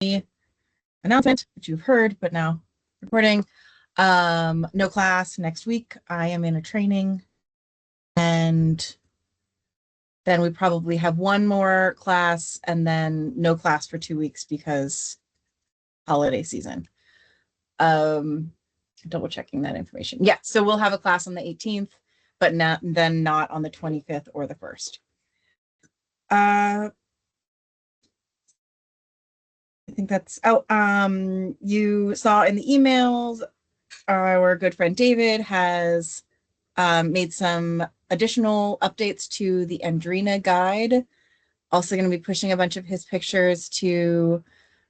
announcement, which you've heard, but now recording. No class next week. I am in a training, and then we probably have one more class and then no class for 2 weeks because holiday season. Double checking that information. Yeah, so we'll have a class on the 18th, but not on the 25th or the 1st. I think that's, you saw in the emails, our good friend David has made some additional updates to the Andrena guide. Also going to be pushing a bunch of his pictures to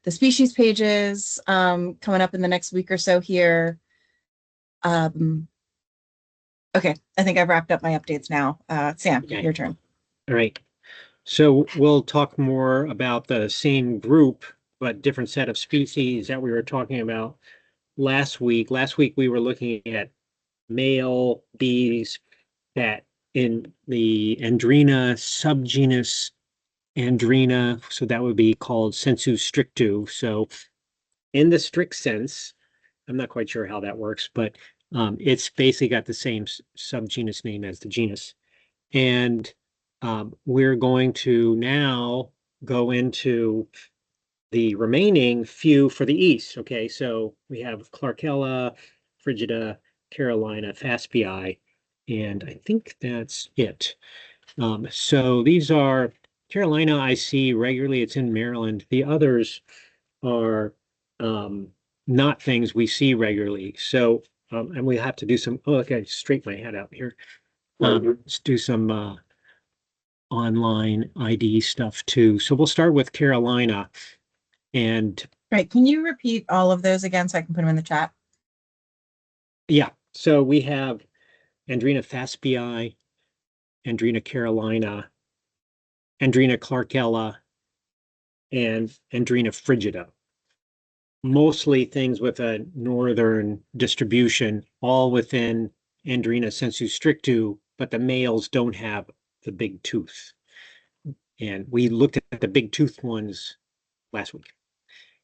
the species pages coming up in the next week or so here. Okay, I think I've wrapped up my updates now. Sam, Okay. Your turn. All right. So we'll talk more about the same group, but different set of species that we were talking about last week. Last week, we were looking at male bees that in the Andrena subgenus Andrena, so that would be called sensu strictu. So in the strict sense, I'm not quite sure how that works, but it's basically got the same subgenus name as the genus. And we're going to now go into the remaining few for the East. Okay, so we have Clarkella, Frigida, Carolina, Faspii, and I think that's it. So these are Carolina I see regularly. It's in Maryland. The others are not things we see regularly. So, and we have to do some, oh, okay, straighten my head out here. Let's do some online ID stuff too. So we'll start with Carolina. And Right, can you repeat all of those again so I can put them in the chat? yeah, so we have Andrena Faspii, Andrena Carolina, Andrena Clarkella, and Andrena Frigida. Mostly things with a northern distribution, all within Andrena sensu strictu, but the males don't have the big tooth. And we looked at the big tooth ones last week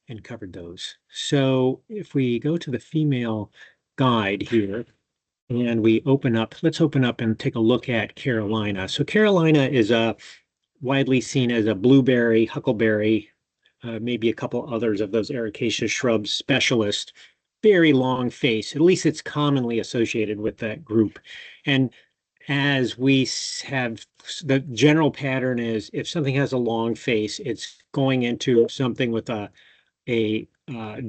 and covered those. So if we go to the female guide here and we open up, let's open up and take a look at Carolina. So Carolina is widely seen as a blueberry, huckleberry, maybe a couple others of those ericaceous shrubs specialist, very long face. At least it's commonly associated with that group. And as we have, the general pattern is if something has a long face, it's going into something with a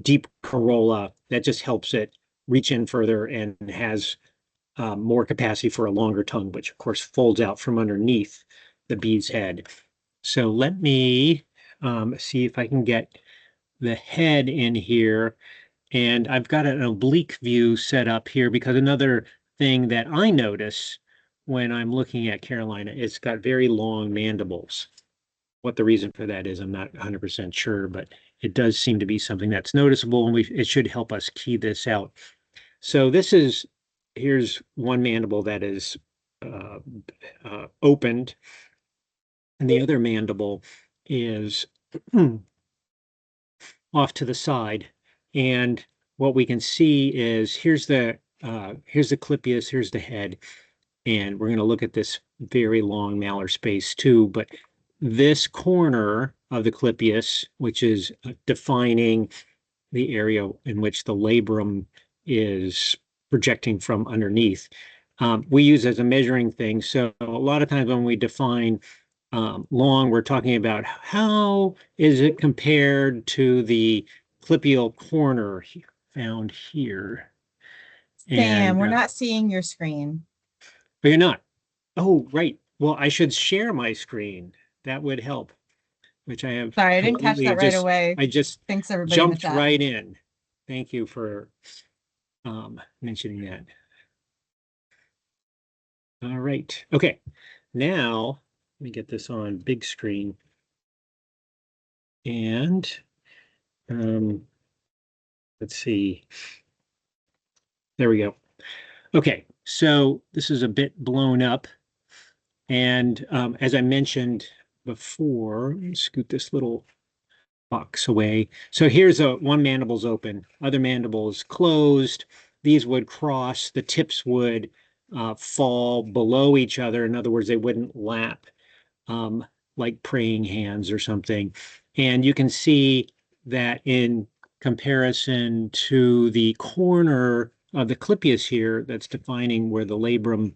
deep corolla that just helps it reach in further and has more capacity for a longer tongue, which of course folds out from underneath the bee's head. So let me see if I can get the head in here. And I've got an oblique view set up here because another thing that I notice when I'm looking at Carolina, it's got very long mandibles. What the reason for that is, I'm not 100% sure, but it does seem to be something that's noticeable, and it should help us key this out. So here's one mandible that is opened, and the other mandible is off to the side. And what we can see is here's the clypeus, here's the head, and we're going to look at this very long malar space too. But this corner of the clypeus, which is defining the area in which the labrum is projecting from underneath, we use as a measuring thing. So a lot of times when we define long, we're talking about how is it compared to the clypeal corner found here. Sam, we're not seeing your screen. But you're not. Oh, right. Well, I should share my screen. That would help, which I have. Sorry, I didn't catch that right away. I just Thanks everybody jumped in the chat. right in. Thank you for mentioning that. All right. Okay. Now, let me get this on big screen. And let's see. There we go. Okay, so this is a bit blown up. And as I mentioned before, let me scoot this little box away. So here's one mandible's open, other mandible's closed. These would cross, the tips would fall below each other. In other words, they wouldn't lap um, like praying hands or something. And you can see that in comparison to the corner of the clypeus here, that's defining where the labrum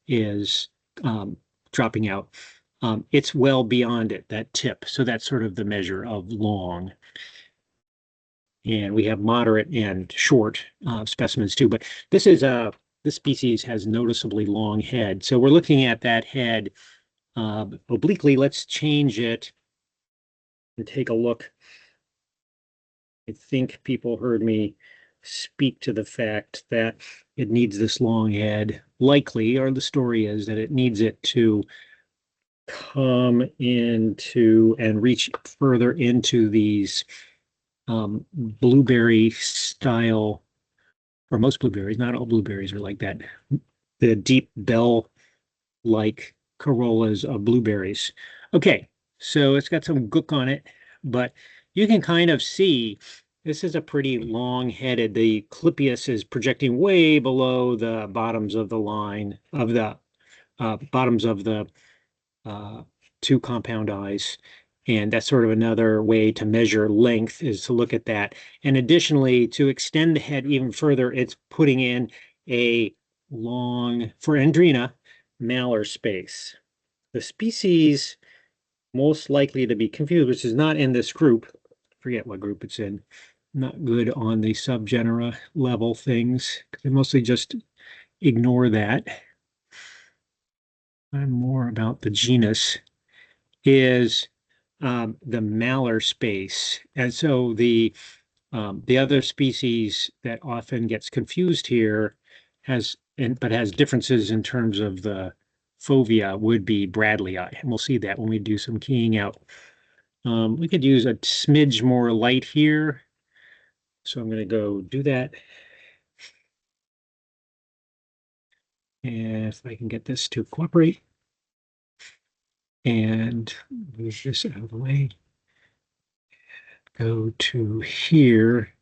is um, dropping out. It's well beyond it, that tip. So that's sort of the measure of long. And we have moderate and short specimens too. But this species has noticeably long head. So we're looking at that head obliquely. Let's change it and take a look. I think people heard me speak to the fact that it needs this long head. Likely, or the story is that it needs it to come into and reach further into these blueberry style, or most blueberries, not all blueberries are like that, the deep bell like corollas of blueberries. Okay, so it's got some gook on it, but you can kind of see this is a pretty long-headed. The clypeus is projecting way below the bottoms of the line of the bottoms of the uh, two compound eyes. And that's sort of another way to measure length is to look at that. And additionally, to extend the head even further, it's putting in a long, for Andrena, malar space. The species most likely to be confused, which is not in this group, forget what group it's in, not good on the subgenera level things. They mostly just ignore that. I'm more about the genus is the malar space. And so the other species that often gets confused here but has differences in terms of the fovea would be Bradleyi. And we'll see that when we do some keying out. We could use a smidge more light here. So I'm going to go do that. And if I can get this to cooperate and move this out of the way, go to here,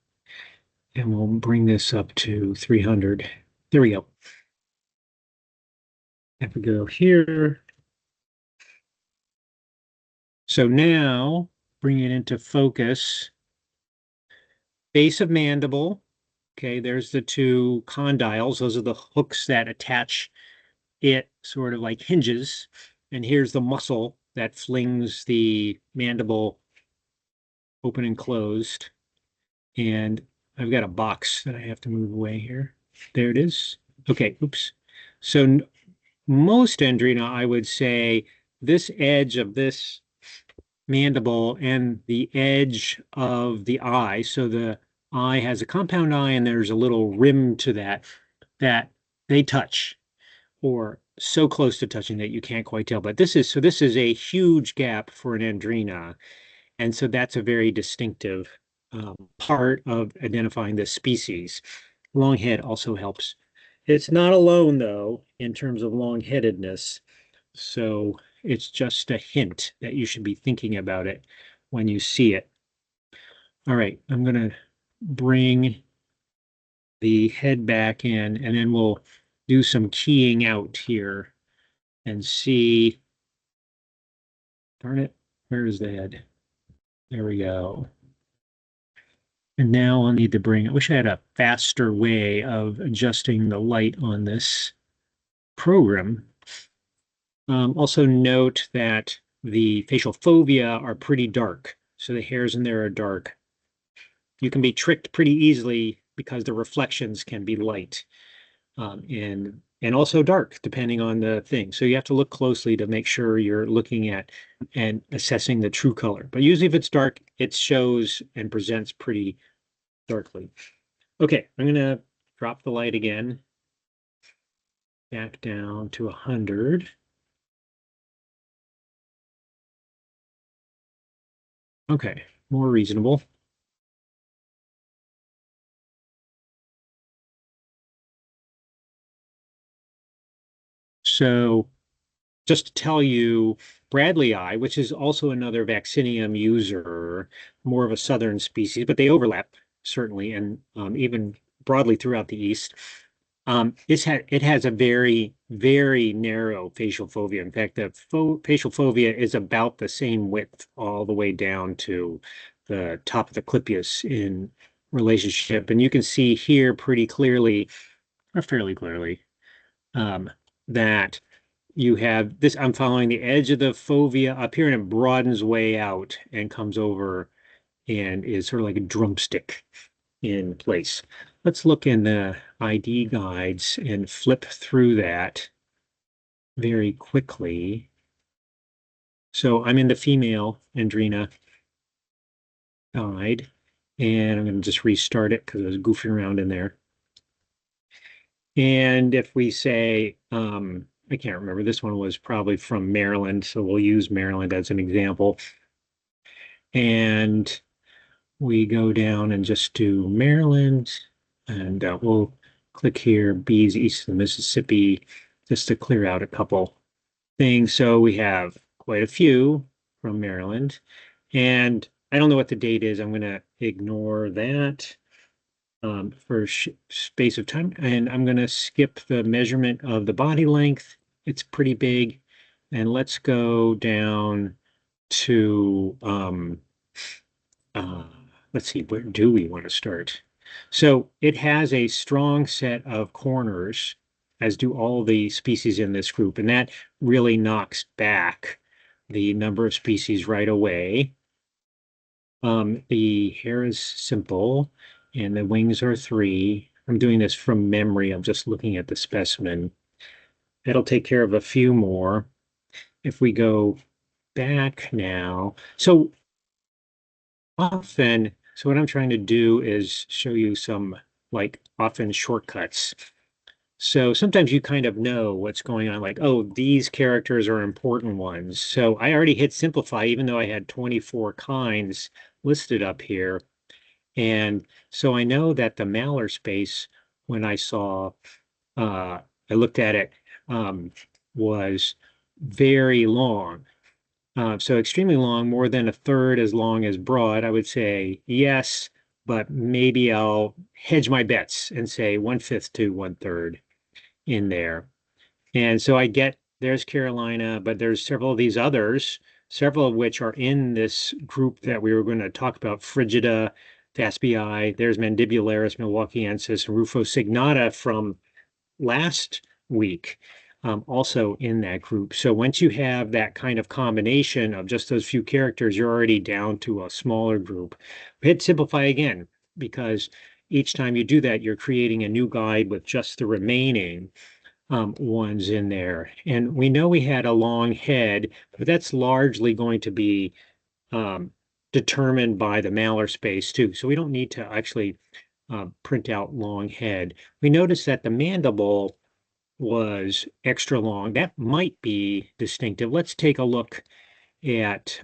and we'll bring this up to 300. There we go. Have to go here. So now bring it into focus. Base of mandible. Okay, there's the two condyles. Those are the hooks that attach it, sort of like hinges. And here's the muscle that flings the mandible open and closed. And I've got a box that I have to move away here. There it is. Okay, oops. So most Andrena, I would say this edge of this mandible and the edge of the eye. So the eye has a compound eye and there's a little rim to that they touch, or so close to touching that you can't quite tell. But this is a huge gap for an Andrena. And so that's a very distinctive part of identifying this species. Long head also helps. It's not alone, though, in terms of long-headedness. So it's just a hint that you should be thinking about it when you see it. All right, I'm going to bring the head back in, and then we'll do some keying out here and see. Darn it, where is the head? There we go. And now I'll need to bring, I wish I had a faster way of adjusting the light on this program. Also note that the facial fovea are pretty dark. So the hairs in there are dark. You can be tricked pretty easily because the reflections can be light and also dark, depending on the thing. So you have to look closely to make sure you're looking at and assessing the true color. But usually if it's dark, it shows and presents pretty darkly. Okay, I'm going to drop the light again, back down to 100. Okay, more reasonable. So just to tell you, bradleyi, which is also another vaccinium user, more of a southern species, but they overlap certainly, and even broadly throughout the East. It has a very, very narrow facial fovea. In fact, the facial fovea is about the same width all the way down to the top of the clypeus in relationship. And you can see here pretty clearly, or fairly clearly, that you have this. I'm following the edge of the fovea up here, and it broadens way out and comes over and is sort of like a drumstick in place. Let's look in the ID guides and flip through that very quickly. So I'm in the female Andrena guide, and I'm going to just restart it because I was goofing around in there. And if we say, I can't remember, this one was probably from Maryland, so we'll use Maryland as an example. And we go down and just do Maryland, and we'll click here, bees east of the Mississippi, just to clear out a couple things. So we have quite a few from Maryland, and I don't know what the date is. I'm going to ignore that for space of time, and I'm going to skip the measurement of the body length. It's pretty big, and let's go down to uh, let's see, where do we want to start? So it has a strong set of corners, as do all the species in this group, and that really knocks back the number of species right away. The hair is simple, and the wings are 3. I'm doing this from memory. I'm just looking at the specimen. That'll take care of a few more. If we go back now, so often, so what I'm trying to do is show you some often shortcuts. So sometimes you kind of know what's going on, like, oh, these characters are important ones. So I already hit simplify, even though I had 24 kinds listed up here. And so I know that the Mallar space, when I saw, I looked at it, was very long. So extremely long, more than a third as long as broad. I would say yes, but maybe I'll hedge my bets and say 1/5 to 1/3 in there. And so I get there's Carolina, but there's several of these others, several of which are in this group that we were going to talk about, Frigida, Thaspii. There's Mandibularis, milwaukeeensis, and Rufosignata from last week, also in that group. So once you have that kind of combination of just those few characters, you're already down to a smaller group. Hit simplify again, because each time you do that, you're creating a new guide with just the remaining ones in there. And we know we had a long head, but that's largely going to be determined by the Mallar space too. So we don't need to actually print out long head. We noticed that the mandible was extra long. That might be distinctive. Let's take a look at,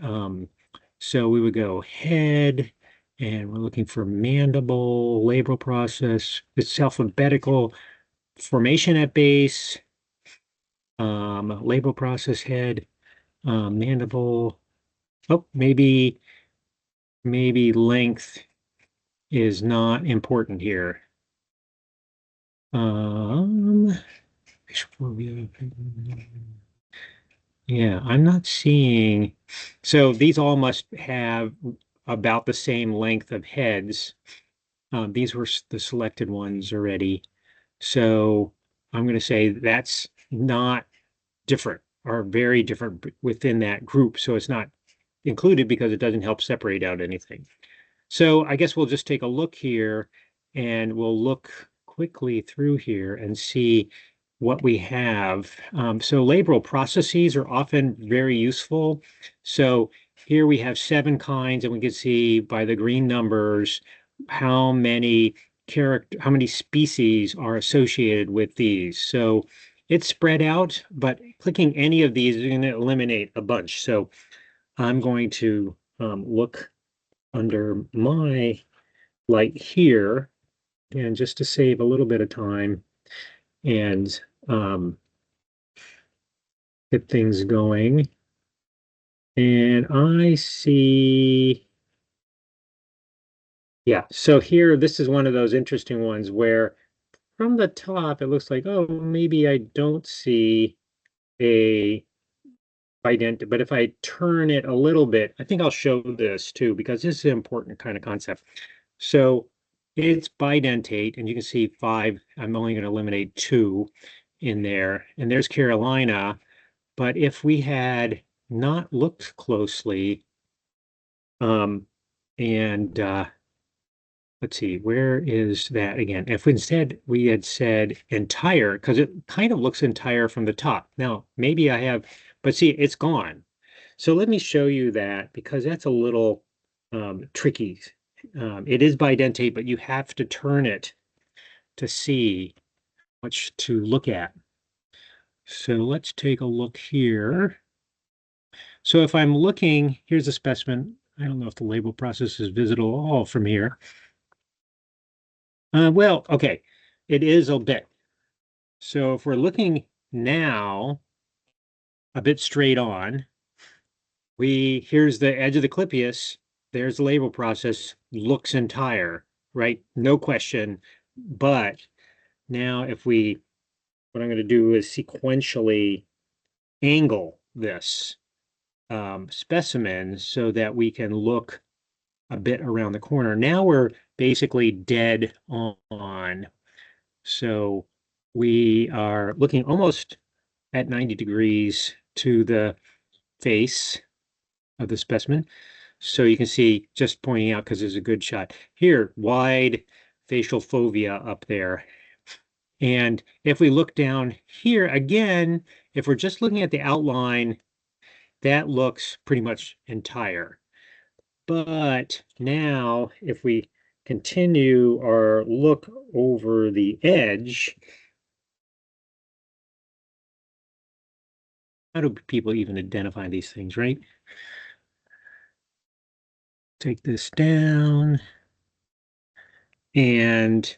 so we would go head, and we're looking for mandible, labral process. It's alphabetical formation at base, labral process head, mandible. Oh, maybe length is not important here. Yeah, I'm not seeing. So these all must have about the same length of heads. These were the selected ones already. So I'm going to say that's not different or very different within that group. So it's not included because it doesn't help separate out anything. So I guess we'll just take a look here, and we'll look quickly through here and see what we have. So labral processes are often very useful. So here we have 7 kinds, and we can see by the green numbers how many species are associated with these. So it's spread out, but clicking any of these is going to eliminate a bunch. So I'm going to look under my light here, and just to save a little bit of time and get things going. And I see, yeah, so here, this is one of those interesting ones where from the top, it looks like, oh, maybe I don't see a ident, but if I turn it a little bit, I think I'll show this too, because this is an important kind of concept. So it's bidentate, and you can see five. I'm only going to eliminate two in there, and there's Carolina. But if we had not looked closely, um, and let's see, where is that again? If instead we had said entire, because it kind of looks entire from the top. Now, maybe I have, but see, it's gone. So let me show you that because that's a little tricky. It is bidentate, but you have to turn it to see much to look at. So let's take a look here. So if I'm looking, here's a specimen. I don't know if the label process is visible all from here. Well, okay, it is a bit. So if we're looking now a bit straight on, here's the edge of the clypeus. There's the label process, looks entire, right? No question. But now what I'm going to do is sequentially angle this specimen so that we can look a bit around the corner. Now we're basically dead on. So we are looking almost at 90 degrees to the face of the specimen. So you can see, just pointing out because there's a good shot here, wide facial fovea up there. And if we look down here again, if we're just looking at the outline, that looks pretty much entire. But now if we continue our look over the edge, how do people even identify these things, right? Take this down and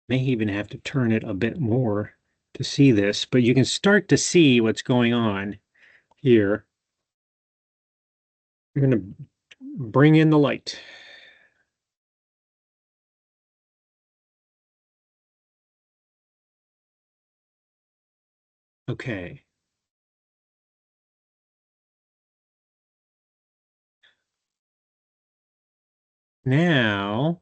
may even have to turn it a bit more to see this, but you can start to see what's going on here. I'm going to bring in the light. Okay. Now,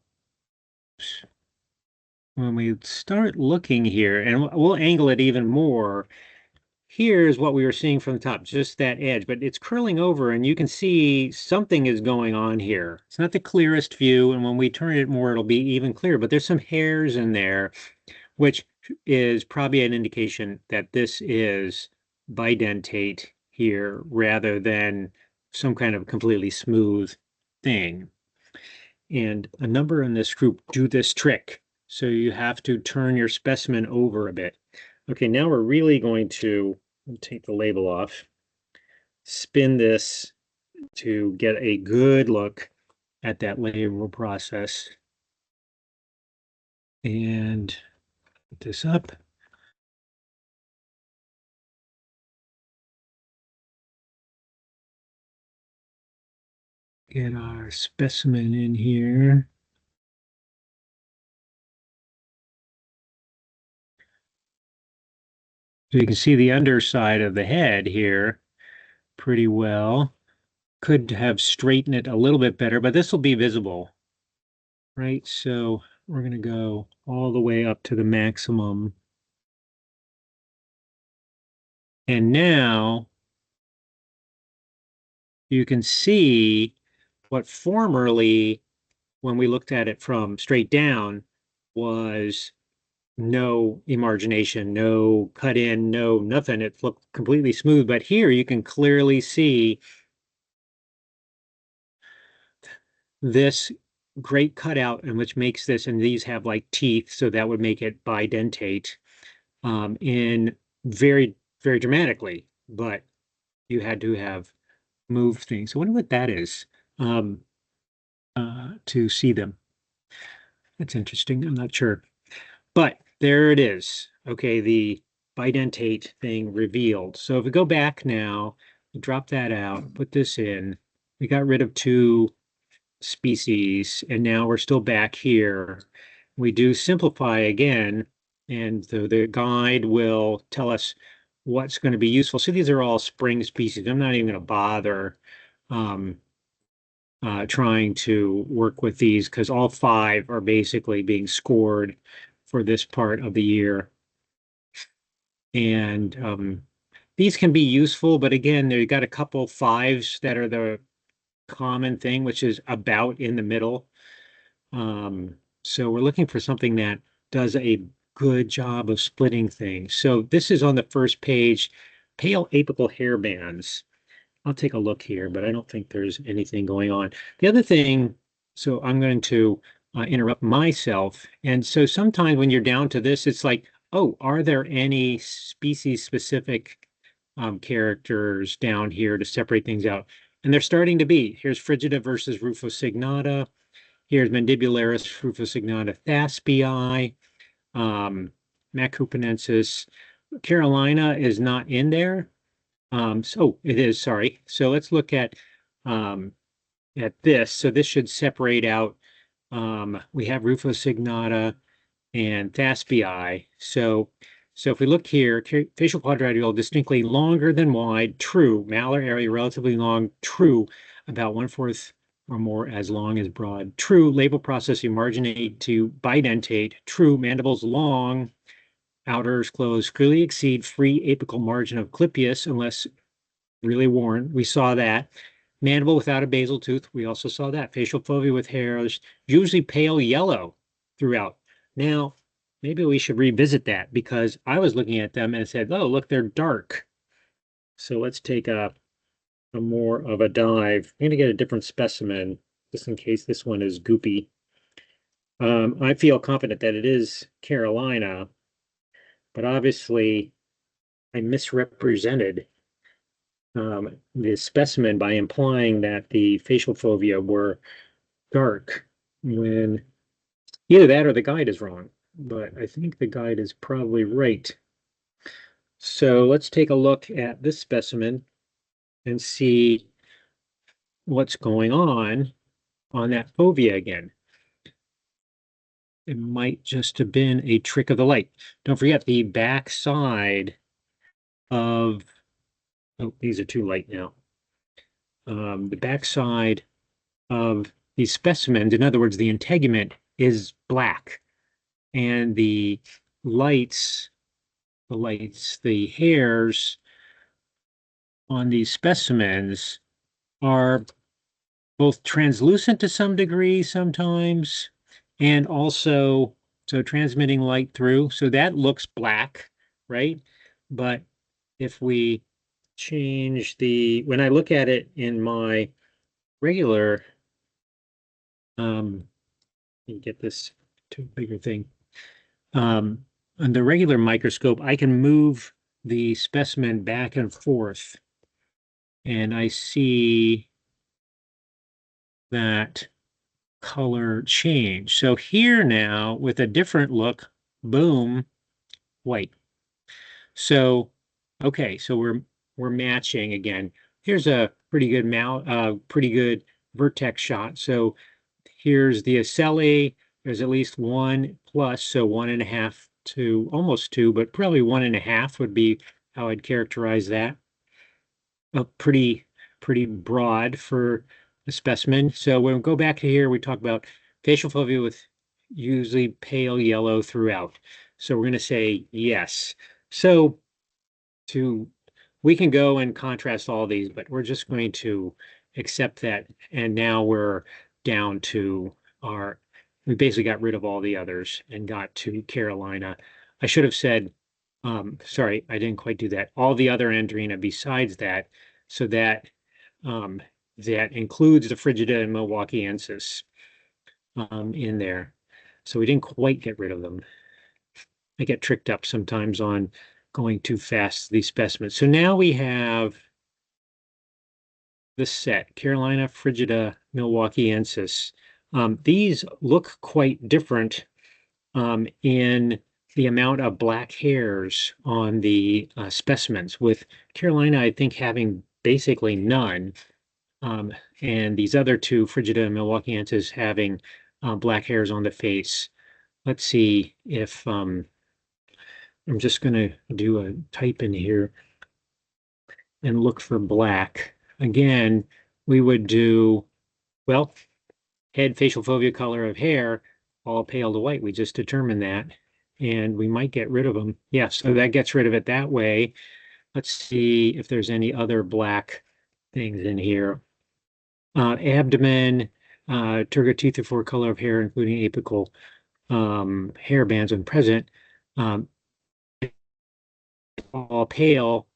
when we start looking here, and we'll angle it even more, here's what we were seeing from the top, just that edge, but it's curling over and you can see something is going on here. It's not the clearest view, and when we turn it more, it'll be even clearer, but there's some hairs in there, which is probably an indication that this is bidentate here rather than some kind of completely smooth thing. And a number in this group do this trick. So you have to turn your specimen over a bit. Okay, now we're really going to take the label off, spin this to get a good look at that label process. And put this up. Get our specimen in here. So you can see the underside of the head here pretty well. Could have straightened it a little bit better, but this will be visible, right? So we're going to go all the way up to the maximum. And now you can see what formerly, when we looked at it from straight down, was no emargination, no cut in, no nothing. It looked completely smooth. But here you can clearly see this great cutout, and which makes this, and these have like teeth, so that would make it bidentate in very, very dramatically. But you had to have moved things. I wonder what that is to see them. That's interesting. I'm not sure. But there it is. Okay, the bidentate thing revealed. So if we go back now, drop that out, put this in. We got rid of 2 species, and now we're still back here. We do simplify again, and the guide will tell us what's going to be useful. So these are all spring species. I'm not even going to bother um, trying to work with these because all 5 are basically being scored for this part of the year. And these can be useful, but again, they've got a couple 5s that are the common thing, which is about in the middle. So we're looking for something that does a good job of splitting things. So this is on the first page, pale apical hair bands. I'll take a look here, but I don't think there's anything going on. The other thing, so I'm going to interrupt myself. And so sometimes when you're down to this, it's like, oh, are there any species specific characters down here to separate things out? And they're starting to be. Here's Frigida versus Rufosignata. Here's Mandibularis Rufosignata Thaspii, Macupenensis. Carolina is not in there. So it is, sorry. So let's look um, at this. So this should separate out. We have Rufosignata and Thaspii. So if we look here, facial quadrilateral distinctly longer than wide, true. Malar area relatively long, true. About 1/4 or more as long as broad, true. Label processing marginate to bidentate, true. Mandibles long, outers closed, clearly exceed free apical margin of Clypeus unless really worn. We saw that. Mandible without a basal tooth. We also saw that. Facial fovea with hairs, usually pale yellow throughout. Now, maybe we should revisit that because I was looking at them and said, oh, look, they're dark. So let's take a more of a dive. I'm going to get a different specimen just in case this one is goopy. I feel confident that it is Carolina, but obviously I misrepresented the specimen by implying that the facial fovea were dark when either that or the guide is wrong, but I think the guide is probably right. So let's take a look at this specimen and see what's going on that fovea again. It might just have been a trick of the light. Don't forget the back side of, oh, these are too light now. The back side of these specimens, in other words, the integument is black, and lights, the hairs on these specimens are both translucent to some degree sometimes, and also so transmitting light through. So that looks black, right? But if we change when I look at it in my regular, let me get this to a bigger thing. On the regular microscope, I can move the specimen back and forth, and I see that color change. So here now, with a different look, boom, white. So, okay, so we're matching again. Here's a pretty good vertex shot. So here's the ocelli. There's at least 1 plus, so 1.5 to almost 2, but probably 1.5 would be how I'd characterize that. Pretty broad for the specimen. So when we go back to here, we talk about facial fovea with usually pale yellow throughout. So we're going to say yes. So we can go and contrast all these, but we're just going to accept that. And now we're down to we basically got rid of all the others and got to Carolina. I should have said, sorry, I didn't quite do that. All the other Andrena besides that, so that that includes the Frigida and Milwaukeeensis in there. So we didn't quite get rid of them. I get tricked up sometimes on going too fast, these specimens. So now we have this set, Carolina, Frigida, Milwaukeeensis. These look quite different in the amount of black hairs on the specimens, with Carolina, I think, having basically none. And these other two, Frigida and Milwaukeeensis, having black hairs on the face. Let's see if I'm just going to do a type in here and look for black. Again, we would do, well, head, facial fovea, color of hair, all pale to white. We just determined that. And we might get rid of them. Yeah, so that gets rid of it that way. Let's see if there's any other black things in here. Abdomen, turgid teeth or four color of hair, including apical hair bands when present, all pale,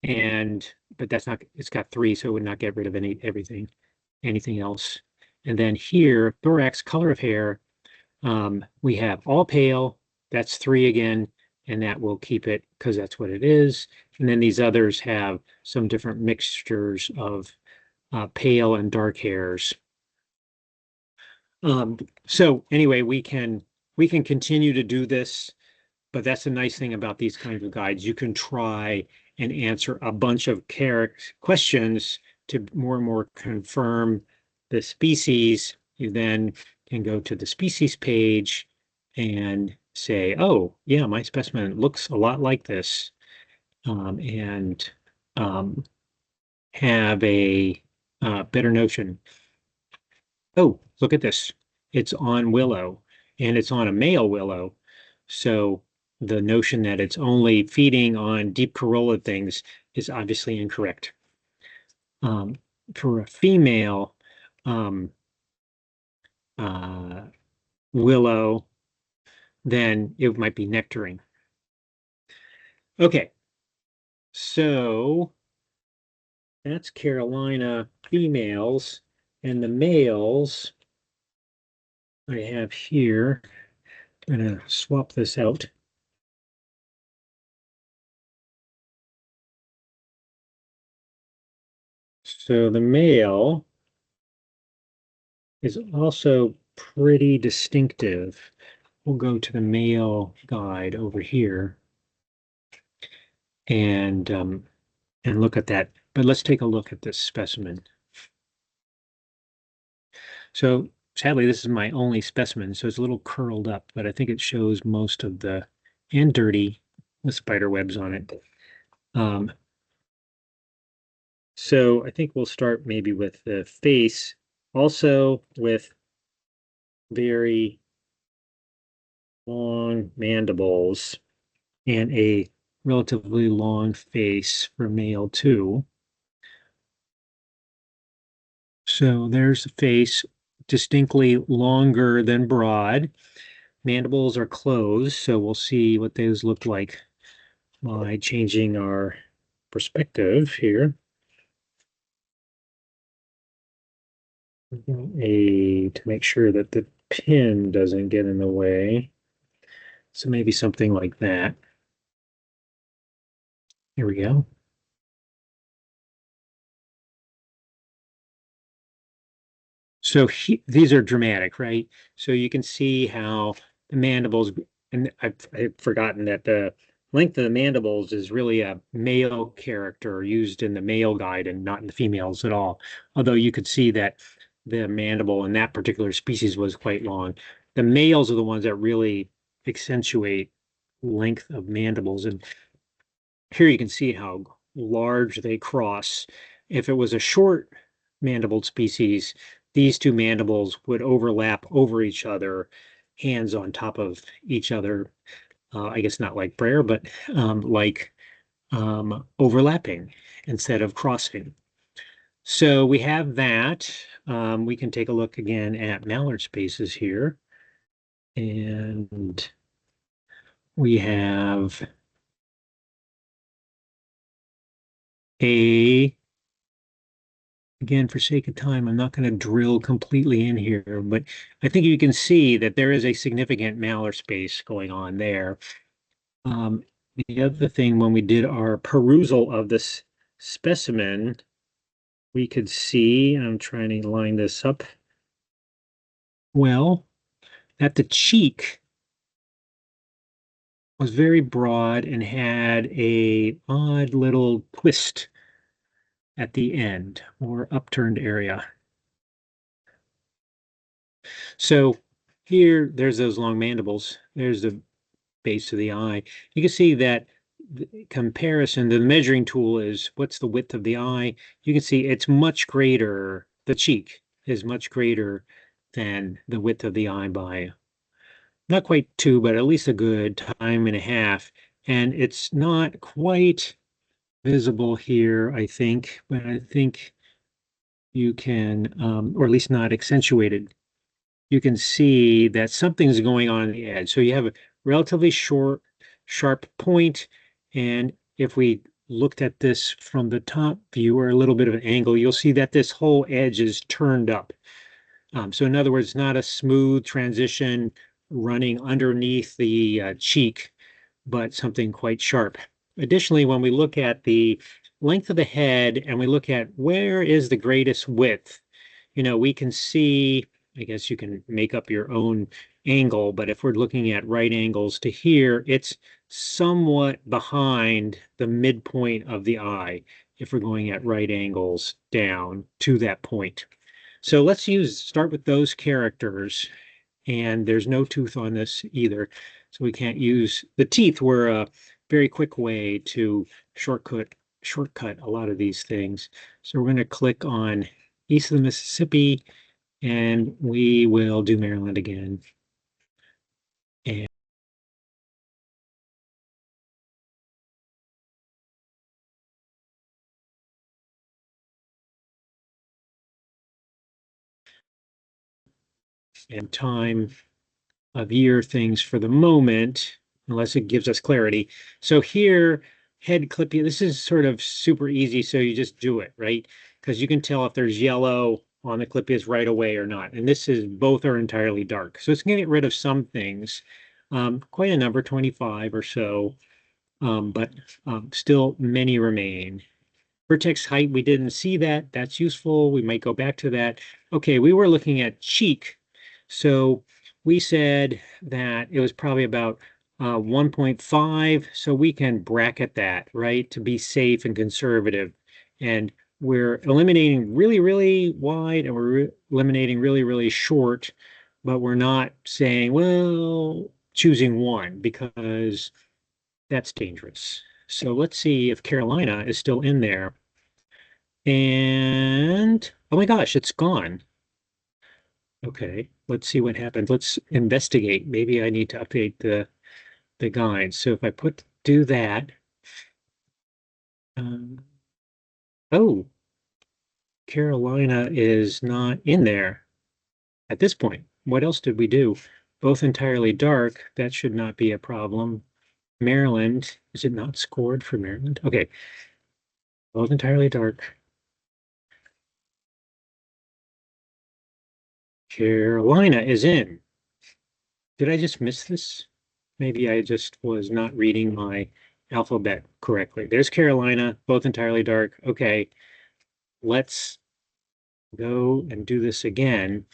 but that's not, it's got three, so it would not get rid of anything else. And then here, thorax, color of hair, we have all pale, that's three again, and that will keep it because that's what it is. And then these others have some different mixtures of pale and dark hairs. So anyway, we can continue to do this, but that's the nice thing about these kinds of guides. You can try and answer a bunch of questions to more and more confirm the species. You then can go to the species page and say, oh, yeah, my specimen looks a lot like this, and have a better notion. Oh, look at this. It's on willow, and it's on a male willow. So the notion that it's only feeding on deep corolla things is obviously incorrect. For a female uh, willow, then it might be nectaring. Okay, so that's Carolina females, and the males I have here. I'm going to swap this out. So the male is also pretty distinctive. We'll go to the male guide over here and look at that. But let's take a look at this specimen. So sadly, this is my only specimen, so it's a little curled up, but I think it shows most of the, and dirty, the spider webs on it. So I think we'll start maybe with the face, also with very long mandibles and a relatively long face for male too. So there's the face, distinctly longer than broad. Mandibles are closed, so we'll see what those look like by changing our perspective here. To make sure that the pin doesn't get in the way. So maybe something like that. Here we go. So these are dramatic, right? So you can see how the mandibles, and I've forgotten that the length of the mandibles is really a male character used in the male guide and not in the females at all. Although you could see that the mandible in that particular species was quite long. The males are the ones that really accentuate length of mandibles. And here you can see how large they cross. If it was a short mandibled species, these two mandibles would overlap over each other, hands on top of each other. I guess not like Brer, but like overlapping instead of crossing. So we have that. We can take a look again at mallard spaces here. And we have again, for sake of time, I'm not going to drill completely in here, but I think you can see that there is a significant mallard space going on there. The other thing, when we did our perusal of this specimen, we could see, I'm trying to line this up well, that the cheek was very broad and had a odd little twist at the end, more upturned area. So here, there's those long mandibles. There's the base of the eye. You can see that the comparison, the measuring tool is what's the width of the eye. You can see it's much greater, the cheek is much greater than the width of the eye by not quite two, but at least a good time and a half. And it's not quite visible here, I think, but I think you can, or at least not accentuated. You can see that something's going on the edge. So you have a relatively short, sharp point, and if we looked at this from the top view or a little bit of an angle, you'll see that this whole edge is turned up. So in other words, not a smooth transition running underneath the cheek, but something quite sharp. Additionally, when we look at the length of the head and we look at where is the greatest width, we can see, I guess you can make up your own angle, but if we're looking at right angles to here, it's somewhat behind the midpoint of the eye if we're going at right angles down to that point. So let's start with those characters, and there's no tooth on this either. So we can't use, the teeth were a very quick way to shortcut a lot of these things. So we're going to click on east of the Mississippi, and we will do Maryland again. And time of year things for the moment, unless it gives us clarity. So here, head clip, this is sort of super easy, so you just do it, right? Because you can tell if there's yellow on the clip right away or not. And this is, both are entirely dark. So it's going to get rid of some things, quite a number, 25 or so, but still many remain. Vertex height, we didn't see that. That's useful. We might go back to that. Okay, we were looking at cheek. So we said that it was probably about 1.5. So we can bracket that, right, to be safe and conservative. And we're eliminating really, really wide, and we're eliminating really, really short, but we're not saying, well, choosing one, because that's dangerous. So let's see if Carolina is still in there. And oh my gosh, it's gone. Okay, let's see what happens. Let's investigate. Maybe I need to update the guide. So if I do that, um, oh, Carolina is not in there at this point. What else did we do? Both entirely dark. That should not be a problem. Maryland, is it not scored for Maryland? Okay, both entirely dark. Carolina is in. Did I just miss this? Maybe I just was not reading my alphabet correctly. There's Carolina, both entirely dark. Okay, let's go and do this again.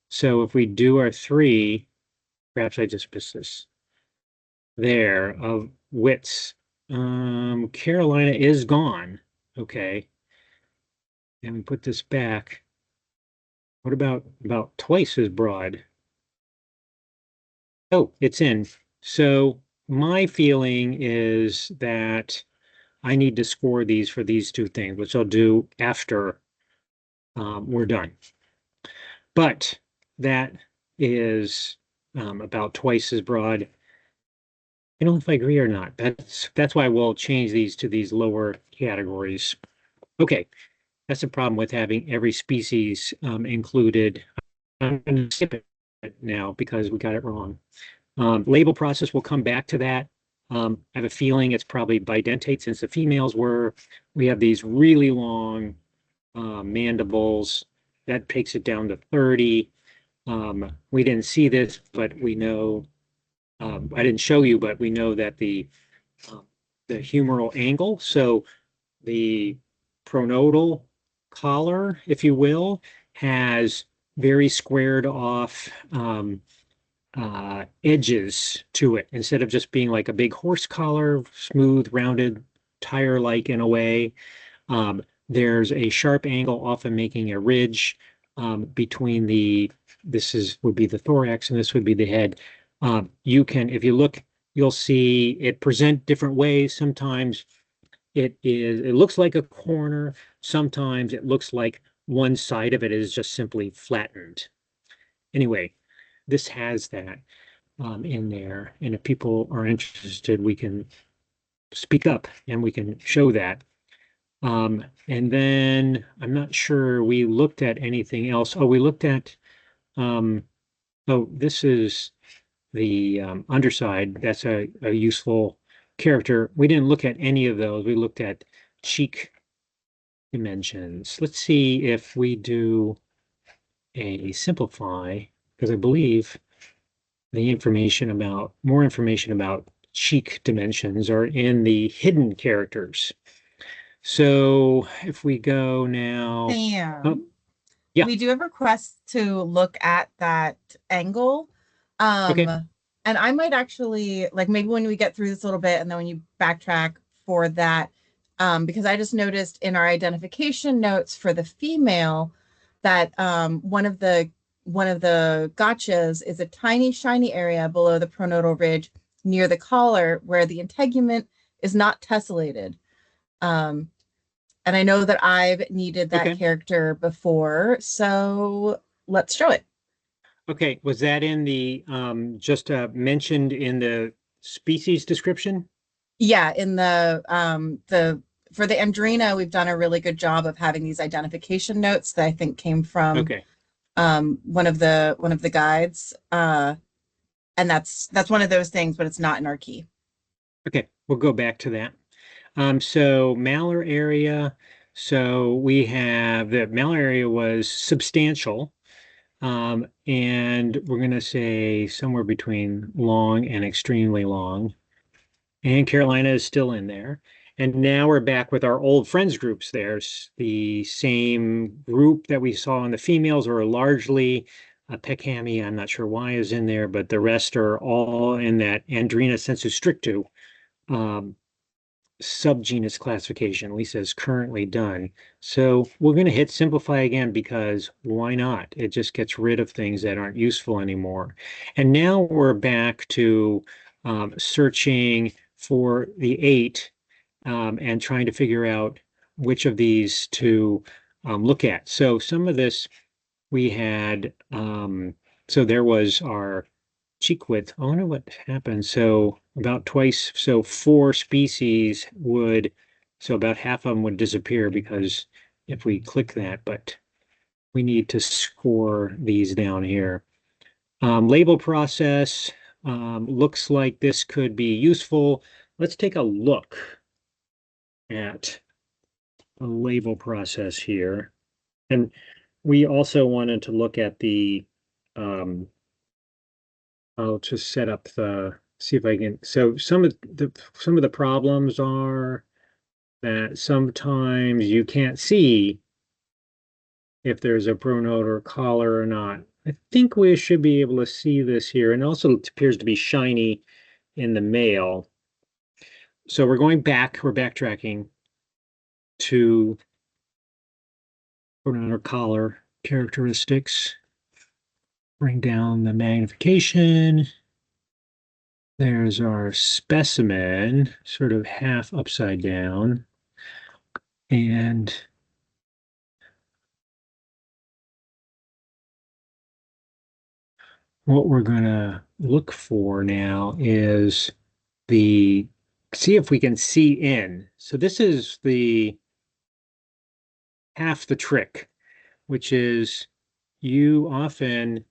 So if we do our three, perhaps I just missed this there of widths. Carolina is gone. Okay. And we put this back. What about twice as broad? Oh, it's in. So my feeling is that I need to score these for these two things, which I'll do after we're done. But that is about twice as broad. I don't know if I agree or not. That's why we'll change these to these lower categories. Okay, that's the problem with having every species included. I'm going to skip it now because we got it wrong. Label process, we'll come back to that. I have a feeling it's probably bidentate since the females were. We have these really long mandibles. That takes it down to 30. We didn't see this, but we know, I didn't show you, but we know that the humeral angle, so the pronotal collar, if you will, has very squared off edges to it instead of just being like a big horse collar, smooth, rounded, tire-like in a way. there's a sharp angle, often making a ridge between would be the thorax and this would be the head. You can, if you look, you'll see it present different ways. Sometimes it looks like a corner. Sometimes it looks like one side of it is just simply flattened. Anyway, this has that in there. And if people are interested, we can speak up and we can show that. And then I'm not sure we looked at anything else. Oh, we looked at, this is the underside. That's a useful character. We didn't look at any of those. We looked at cheek dimensions. Let's see if we do a simplify, because I believe more information about cheek dimensions are in the hidden characters. So if we go now, oh, Sam, yeah, we do have requests to look at that angle. okay, And I might actually like maybe when we get through this a little bit and then when you backtrack for that, because I just noticed in our identification notes for the female that one of the gotchas is a tiny shiny area below the pronotal ridge near the collar where the integument is not tessellated. Um, and I know that I've needed that okay, character before, so let's show it. okay. Was that in the just mentioned in the species description? Yeah, in the for the Andrena, we've done a really good job of having these identification notes that I think came from Okay, one of the guides. And that's one of those things, but it's not in our key. okay, we'll go back to that. So malar area. So we have the malar area was substantial. And we're going to say somewhere between long and extremely long. And Carolina is still in there. And now we're back with our old friends groups. There's the same group that we saw in the females, or largely Pecami, I'm not sure why is in there, but the rest are all in that Andrena sensu stricto um, subgenus classification, at least as currently done. So we're going to hit simplify again because why not? It just gets rid of things that aren't useful anymore. And now we're back to searching for the 8 and trying to figure out which of these to look at. So some of this we had, so there was our cheek width. I wonder what happened. So about twice, so 4 species would, so about half of them would disappear because if we click that, but we need to score these down here. Label process looks like this could be useful. Let's take a look at a label process here. And we also wanted to look at the um, I'll just set up see if I can. So some of the problems are that sometimes you can't see if there's a pronotal collar or not. I think we should be able to see this here, and also it appears to be shiny in the male. So we're backtracking to pronotal collar characteristics. Bring down the magnification. There's our specimen, sort of half upside down. And what we're going to look for now is see if we can see in. So this is the half the trick, which is you often,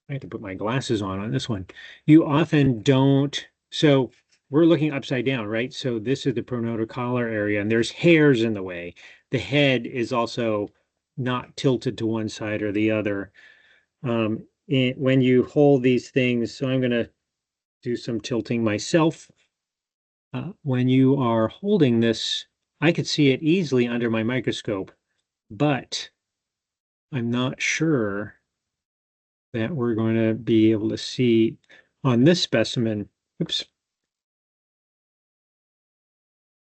I have to put my glasses on this one. You often don't, so we're looking upside down, right? So this is the pronotal collar area, and there's hairs in the way. The head is also not tilted to one side or the other. When you hold these things, so I'm going to do some tilting myself. When you are holding this, I could see it easily under my microscope, but I'm not sure that we're going to be able to see on this specimen. Oops.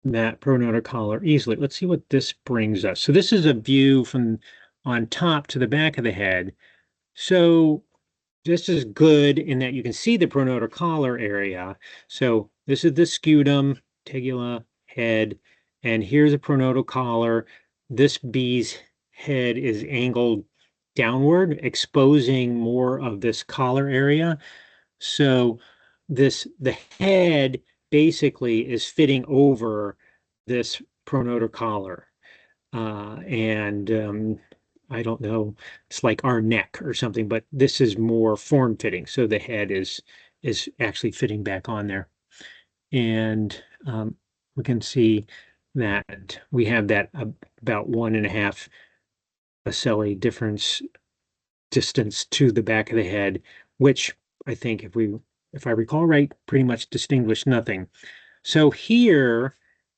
that pronotal collar easily. Let's see what this brings us. So this is a view from on top to the back of the head. So this is good in that you can see the pronotal collar area. So this is the scutum, tegula, head, and here's a pronotal collar. This bee's head is angled downward, exposing more of this collar area. So the head basically is fitting over this pronotal collar. And I don't know, it's like our neck or something, but this is more form fitting. So the head is actually fitting back on there. And we can see that we have that about 1.5 ocelli difference distance to the back of the head, which I think if I recall right, pretty much distinguish nothing. So here,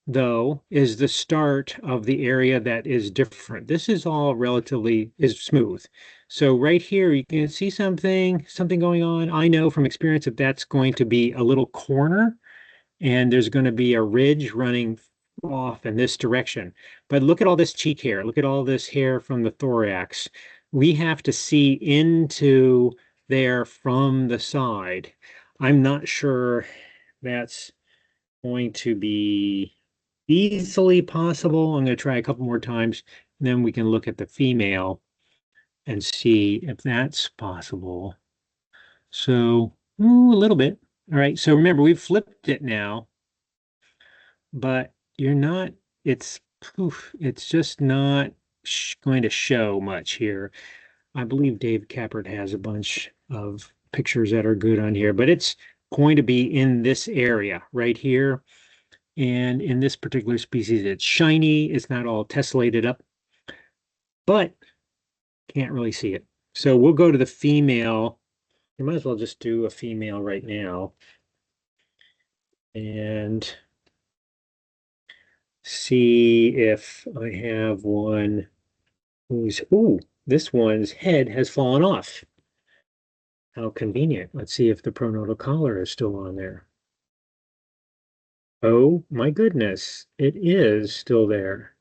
though, is the start of the area that is different. This is all relatively is smooth. So right here, you can see something going on. I know from experience that that's going to be a little corner, and there's going to be a ridge running off in this direction. But look at all this cheek hair. Look at all this hair from the thorax. We have to see into there from the side. I'm not sure that's going to be easily possible. I'm going to try a couple more times, and then we can look at the female and see if that's possible. So, a little bit. All right. So remember, we've flipped it now, but you're not, it's, it's just not going to show much here. I believe Dave Cappert has a bunch of pictures that are good on here, but it's going to be in this area right here. And in this particular species, it's shiny. It's not all tessellated up, but can't really see it. So we'll go to the female. We might as well just do a female right now and see if I have one who's, this one's head has fallen off. How convenient. Let's see if the pronotal collar is still on there. Oh my goodness, it is still there.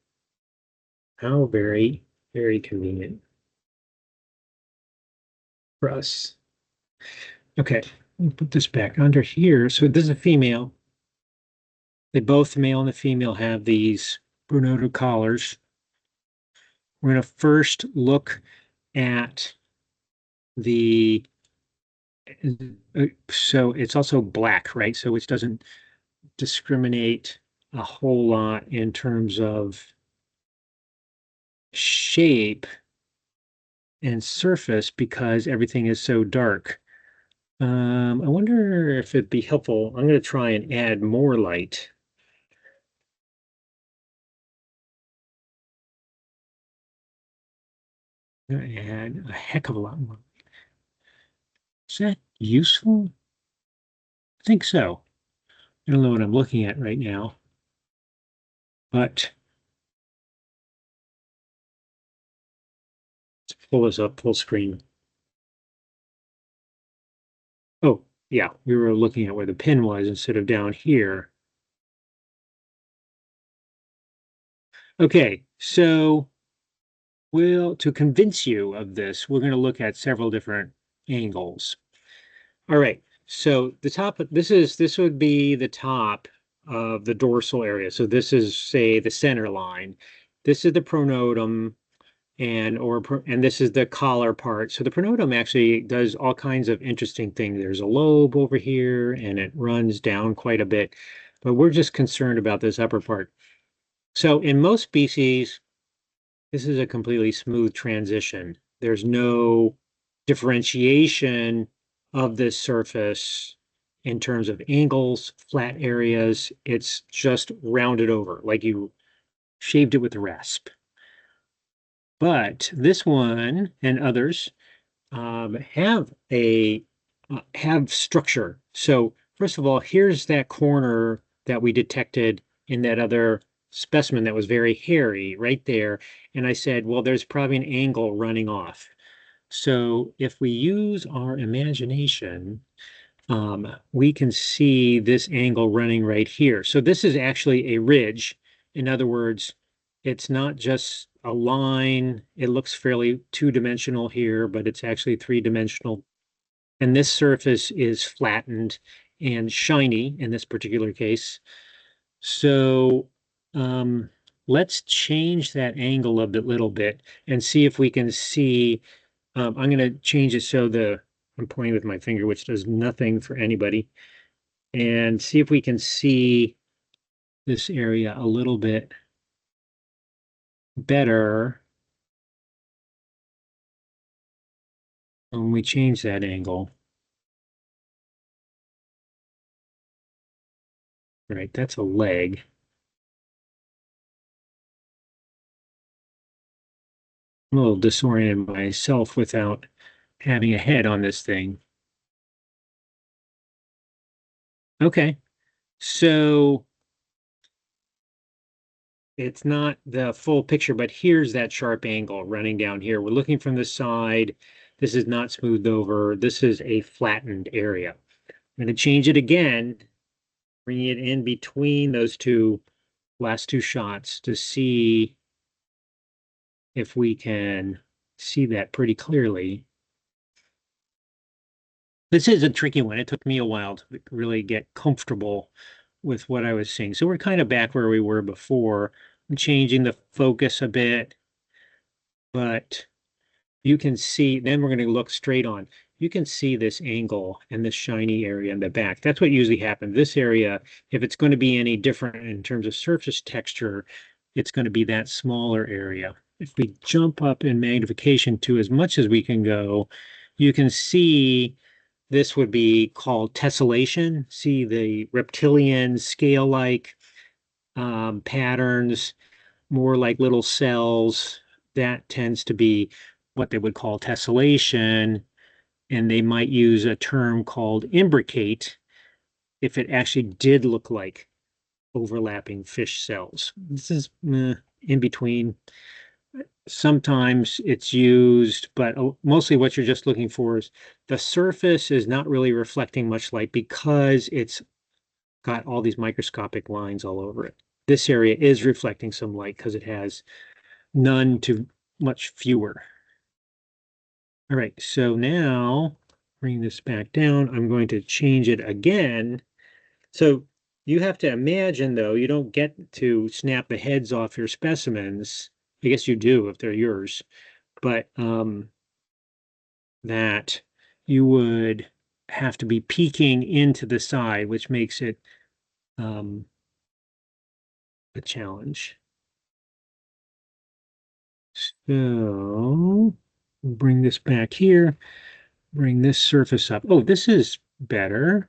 How very, very convenient for us. Okay, let me put this back under here. So this is a female. They both, the male and the female, have these pronotal collars. We're going to first look at the, so it's also black, right? So it doesn't discriminate a whole lot in terms of shape and surface because everything is so dark. I wonder if it'd be helpful. I'm going to try and add more light. I'm going to add a heck of a lot more. Is that useful? I think so. I don't know what I'm looking at right now, but let's pull this up full screen. Oh, yeah, we were looking at where the pin was instead of down here. Okay, so to convince you of this, we're going to look at several different angles. All right, so the top, this would be the top of the dorsal area. So this is, say, the center line. This is the pronotum, and this is the collar part. So the pronotum actually does all kinds of interesting things. There's a lobe over here, and it runs down quite a bit, but we're just concerned about this upper part. So in most species, this is a completely smooth transition. There's no differentiation of this surface in terms of angles, flat areas. It's just rounded over, like you shaved it with a rasp. But this one and others have have structure. So first of all, here's that corner that we detected in that other specimen that was very hairy right there. And I said, well, there's probably an angle running off. So if we use our imagination we can see this angle running right here. So this is actually a ridge. In other words, it's not just a line. It looks fairly two-dimensional here, but it's actually three-dimensional. And this surface is flattened and shiny in this particular case. So let's change that angle a little bit and see if we can see. I'm going to change it so I'm pointing with my finger, which does nothing for anybody, and see if we can see this area a little bit better when we change that angle. Right, that's a leg. I'm a little disoriented myself without having a head on this thing. Okay, so it's not the full picture, but here's that sharp angle running down here. We're looking from the side. This is not smoothed over. This is a flattened area. I'm going to change it again, bring it in between those last two shots to see if we can see that pretty clearly. This is a tricky one. It took me a while to really get comfortable with what I was seeing. So we're kind of back where we were before. I'm changing the focus a bit, but you can see, then we're going to look straight on. You can see this angle and this shiny area in the back. That's what usually happens. This area, if it's going to be any different in terms of surface texture, it's going to be that smaller area. If we jump up in magnification to as much as we can go, you can see this would be called tessellation. See the reptilian scale-like patterns, more like little cells. That tends to be what they would call tessellation, and they might use a term called imbricate if it actually did look like overlapping fish cells. This is in between. Sometimes it's used, but mostly what you're just looking for is the surface is not really reflecting much light because it's got all these microscopic lines all over it. This area is reflecting some light because it has none to much fewer. All right, so now bring this back down. I'm going to change it again. So you have to imagine, though, you don't get to snap the heads off your specimens. I guess you do if they're yours, but that you would have to be peeking into the side, which makes it a challenge. So bring this back here, bring this surface up. Oh, this is better.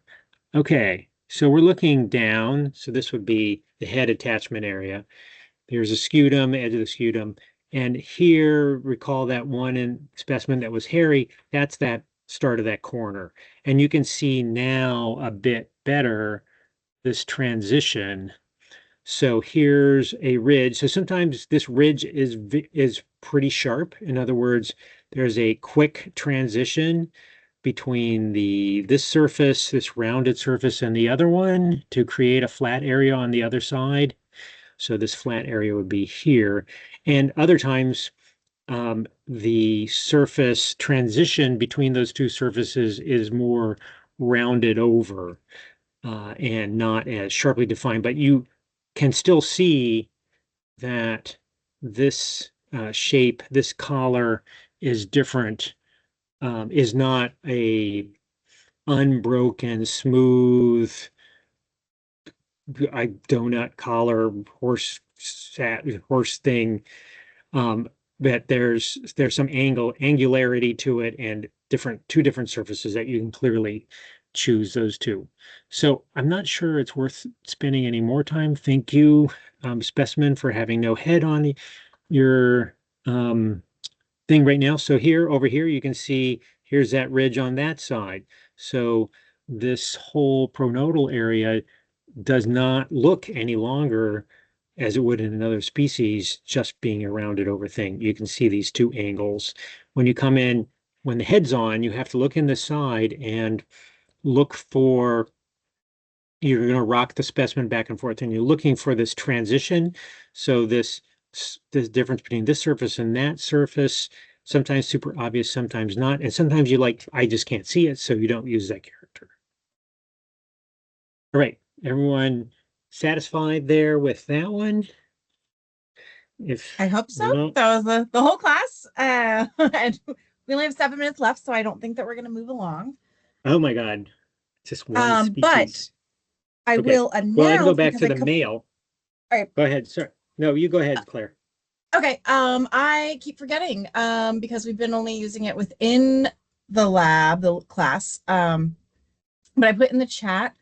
Okay, so we're looking down. So this would be the head attachment area. There's a scutum, edge of the scutum. And here, recall that one specimen that was hairy, that's that start of that corner. And you can see now a bit better this transition. So here's a ridge. So sometimes this ridge is pretty sharp. In other words, there's a quick transition between this surface, this rounded surface, and the other one to create a flat area on the other side. So this flat area would be here. And other times, the surface transition between those two surfaces is more rounded over and not as sharply defined. But you can still see that this shape, this collar is different, is not a unbroken, smooth, donut collar horse thing. But there's some angularity to it and two different surfaces that you can clearly choose those two. So I'm not sure it's worth spending any more time. Thank you, specimen, for having no head on your thing right now. So over here, you can see here's that ridge on that side. So this whole pronotal area does not look any longer as it would in another species, just being a rounded over thing. You can see these two angles. When you come in, when the head's on, you have to look in the side, and look for, you're going to rock the specimen back and forth, and you're looking for this transition. So this difference between this surface and that surface, sometimes super obvious, sometimes not. And sometimes you like, I just can't see it, so you don't use that character. All right, everyone satisfied there with that one? If I hope so. not, That was the whole class. And we only have 7 minutes left, so I don't think that we're going to move along. oh my God, just one But species. I Okay, will well, I can go announce back because to I the mail. all right. Go ahead, sir. No, you go ahead, Claire. Okay. I keep forgetting because we've been only using it within the lab, the class. But I put in the chat,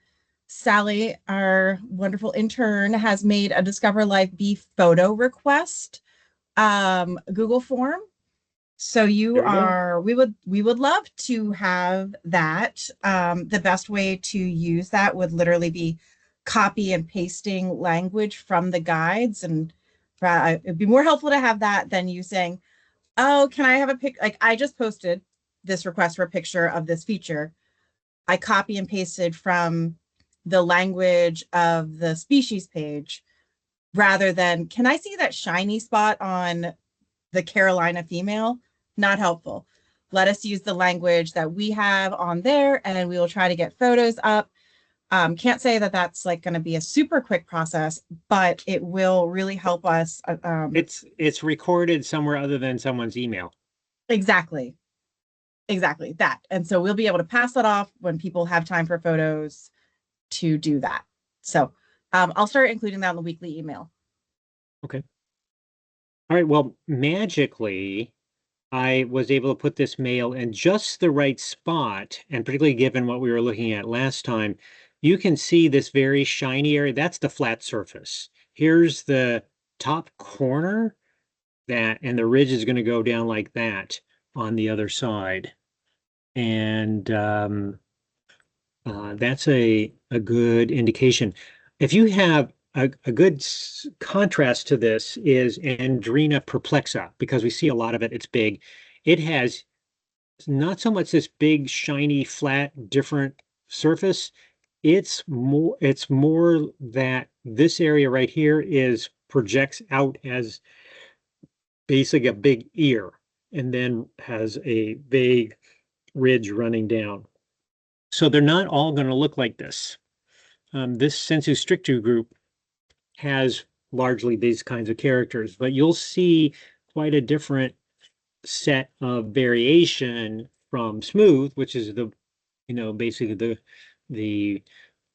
Sally, our wonderful intern, has made a Discover Live Bee photo request Google form. So you There we go. are, we would love to have that. The best way to use that would literally be copy and pasting language from the guides, and it'd be more helpful to have that than you saying, "Oh, can I have a pic?" Like I just posted this request for a picture of this feature. I copy and pasted from the language of the species page rather than, "Can I see that shiny spot on the Carolina female?" Not helpful. Let us use the language that we have on there, and we will try to get photos up. Can't say that that's like going to be a super quick process, but it will really help us. It's recorded somewhere other than someone's email. Exactly, exactly that. And so we'll be able to pass that off when people have time for photos to do that. So I'll start including that in the weekly email. Okay. All right. Well, magically, I was able to put this mail in just the right spot, and particularly given what we were looking at last time, you can see this very shiny area. That's the flat surface. Here's the top corner that, and the ridge is going to go down like that on the other side. And that's a good indication. If you have a good contrast to this is Andrena perplexa, because we see a lot of it. It's big. It has not so much this big, shiny, flat, different surface. It's more that this area right here is projects out as basically a big ear and then has a vague ridge running down. So they're not all going to look like this. This sensu stricto group has largely these kinds of characters, but you'll see quite a different set of variation from smooth, which is basically the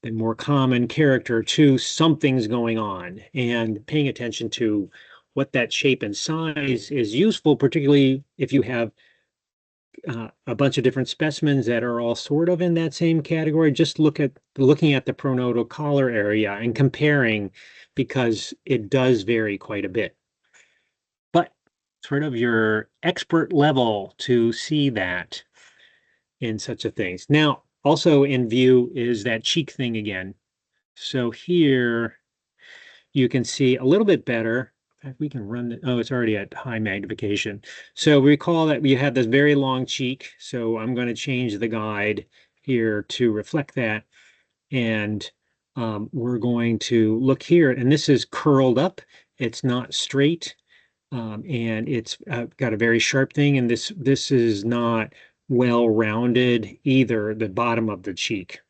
the more common character, to something's going on, and paying attention to what that shape and size is useful, particularly if you have a bunch of different specimens that are all sort of in that same category. Just looking at the pronotal collar area and comparing, because it does vary quite a bit. But sort of your expert level to see that in such a things. Now, also in view is that cheek thing again. So here you can see a little bit better. In fact, we can run the, oh, it's already at high magnification. So recall that we have this very long cheek. So I'm going to change the guide here to reflect that. And we're going to look here, and this is curled up. It's not straight. And it's got a very sharp thing. And this is not well rounded either, the bottom of the cheek.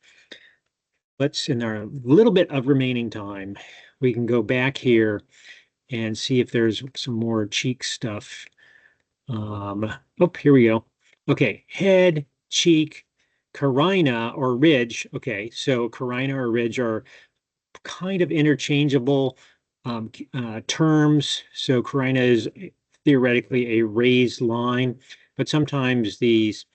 Let's, in our little bit of remaining time, we can go back here and see if there's some more cheek stuff. Oh, here we go. Okay, head, cheek, carina or ridge. Okay, so carina or ridge are kind of interchangeable terms. So carina is theoretically a raised line, but sometimes these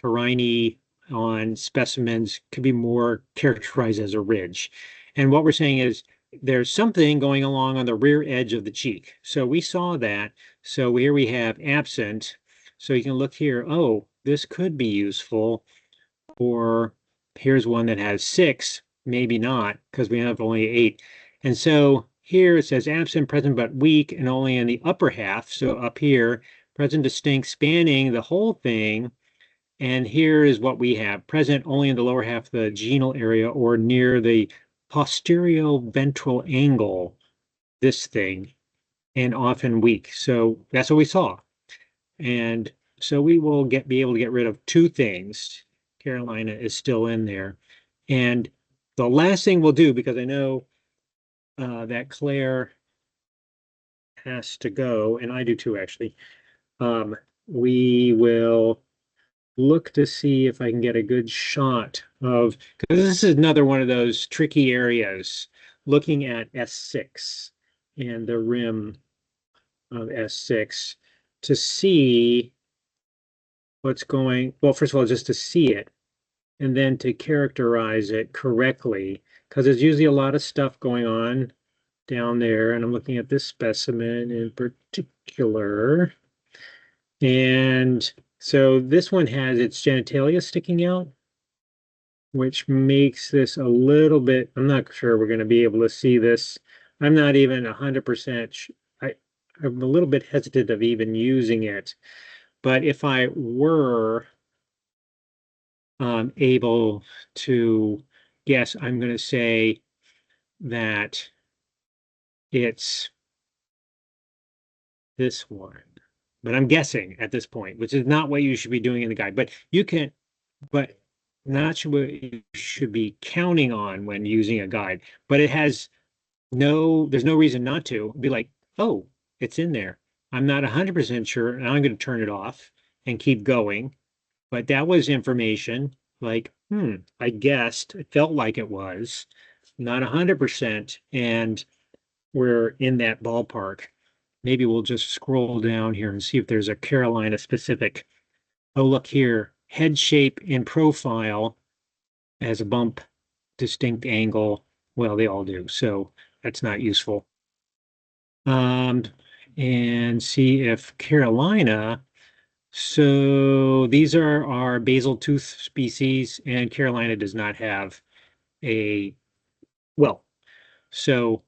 carinae on specimens could be more characterized as a ridge. And what we're saying is there's something going along on the rear edge of the cheek. So we saw that. So here we have absent. So you can look here. Oh, this could be useful. Or here's one that has 6, maybe not, because we have only 8. And so here it says absent, present, but weak, and only in the upper half. So up here, present, distinct, spanning the whole thing. And here is what we have. Present only in the lower half of the genal area or near the postereo-ventral angle, this thing, and often weak. So that's what we saw. And so we will be able to get rid of two things. Carolina is still in there. And the last thing we'll do, because I know that Claire has to go, and I do too, actually. We will look to see if I can get a good shot of, because this is another one of those tricky areas, looking at S6 and the rim of S6 to see what's going, well, first of all, just to see it and then to characterize it correctly, because there's usually a lot of stuff going on down there. And I'm looking at this specimen in particular. And so this one has its genitalia sticking out, which makes this a little bit, I'm not sure we're going to be able to see this. I'm not even 100%, I'm a little bit hesitant of even using it. But if I were able to guess, I'm going to say that it's this one. But I'm guessing at this point, which is not what you should be doing in the guide. But you can, but not sure what you should be counting on when using a guide. But it has there's no reason not to be like, oh, it's in there. I'm not 100% sure, and I'm going to turn it off and keep going. But that was information like, I guessed, it felt like it was, not 100%, and we're in that ballpark. Maybe we'll just scroll down here and see if there's a Carolina specific. Oh, look here, head shape in profile as a bump, distinct angle. Well, they all do, so that's not useful. And see if Carolina, so these are our basal tooth species, and Carolina does not have a, well, so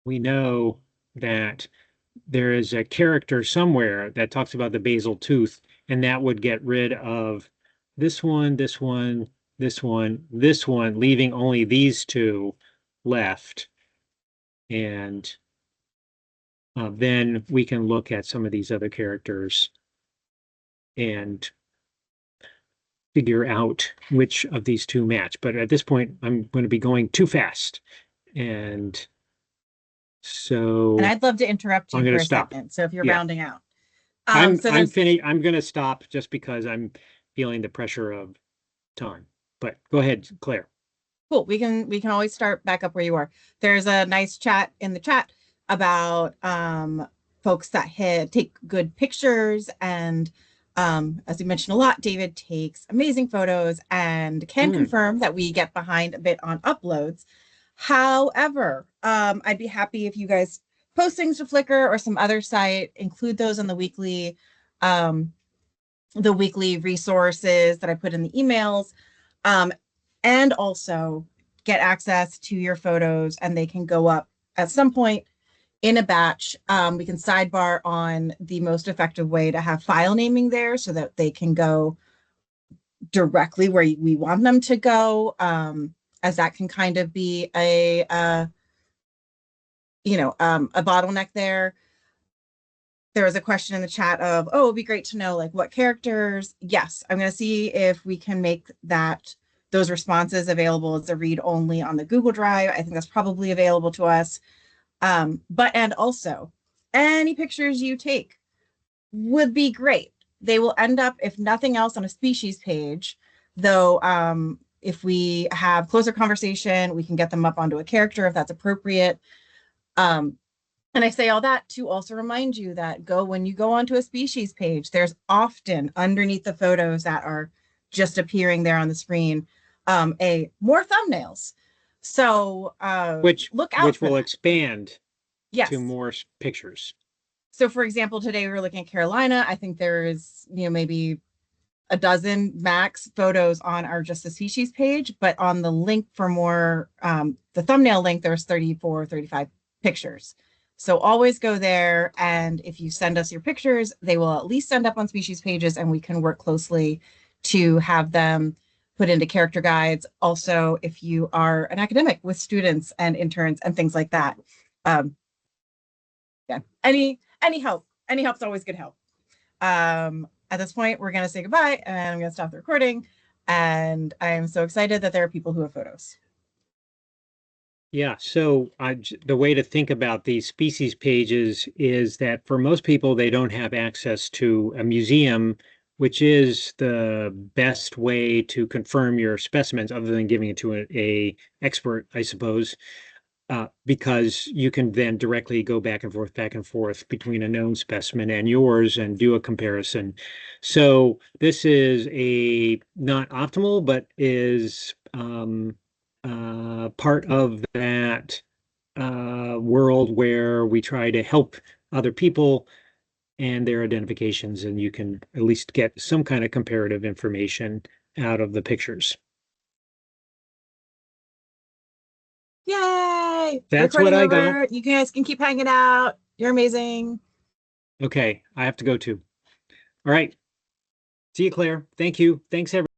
we know that there is a character somewhere that talks about the basal tooth, and that would get rid of this one, this one, this one, this one, leaving only these two left. And then we can look at some of these other characters and figure out which of these two match. But at this point, I'm going to be going too fast. And so And I'd love to interrupt I'm you going for to a stop. second. So if you're Yeah. rounding out, I'm so I'm there's finished. I'm going to stop just because I'm feeling the pressure of time. But go ahead, Claire. cool. We can always start back up where you are. There's a nice chat in the chat about folks that take good pictures, and as you mentioned a lot, David takes amazing photos and can confirm that we get behind a bit on uploads. However, I'd be happy if you guys post things to Flickr or some other site, include those in the weekly resources that I put in the emails, and also get access to your photos, and they can go up at some point in a batch. We can sidebar on the most effective way to have file naming there so that they can go directly where we want them to go, as that can kind of be a bottleneck there. There was a question in the chat of, oh, it'd be great to know like what characters. Yes, I'm going to see if we can make those responses available as a read only on the Google Drive. I think that's probably available to us. And also any pictures you take would be great. They will end up, if nothing else, on a species page, though. If we have closer conversation, we can get them up onto a character if that's appropriate. And I say all that to also remind you that when you go onto a species page, there's often underneath the photos that are just appearing there on the screen, more thumbnails. So look out which for will that. expand Yes. to more pictures. So for example, today we were looking at Carolina. I think there is, maybe a dozen max photos on our Just the Species page, but on the link for more, the thumbnail link, there's 34, 35 pictures. So always go there, and if you send us your pictures, they will at least end up on species pages, and we can work closely to have them put into character guides. Also, if you are an academic with students and interns and things like that. Yeah, any help, any help's always good help. At this point, we're going to say goodbye and I'm going to stop the recording. And I am so excited that there are people who have photos. Yeah, so the way to think about these species pages is that for most people, they don't have access to a museum, which is the best way to confirm your specimens, other than giving it to a expert, I suppose, because you can then directly go back and forth between a known specimen and yours and do a comparison. So this is not optimal, but is part of that world where we try to help other people and their identifications, and you can at least get some kind of comparative information out of the pictures. Yay! That's what Recording I got. over. You guys can keep hanging out. You're amazing. Okay, I have to go too. All right. See you, Claire. Thank you. Thanks, everyone.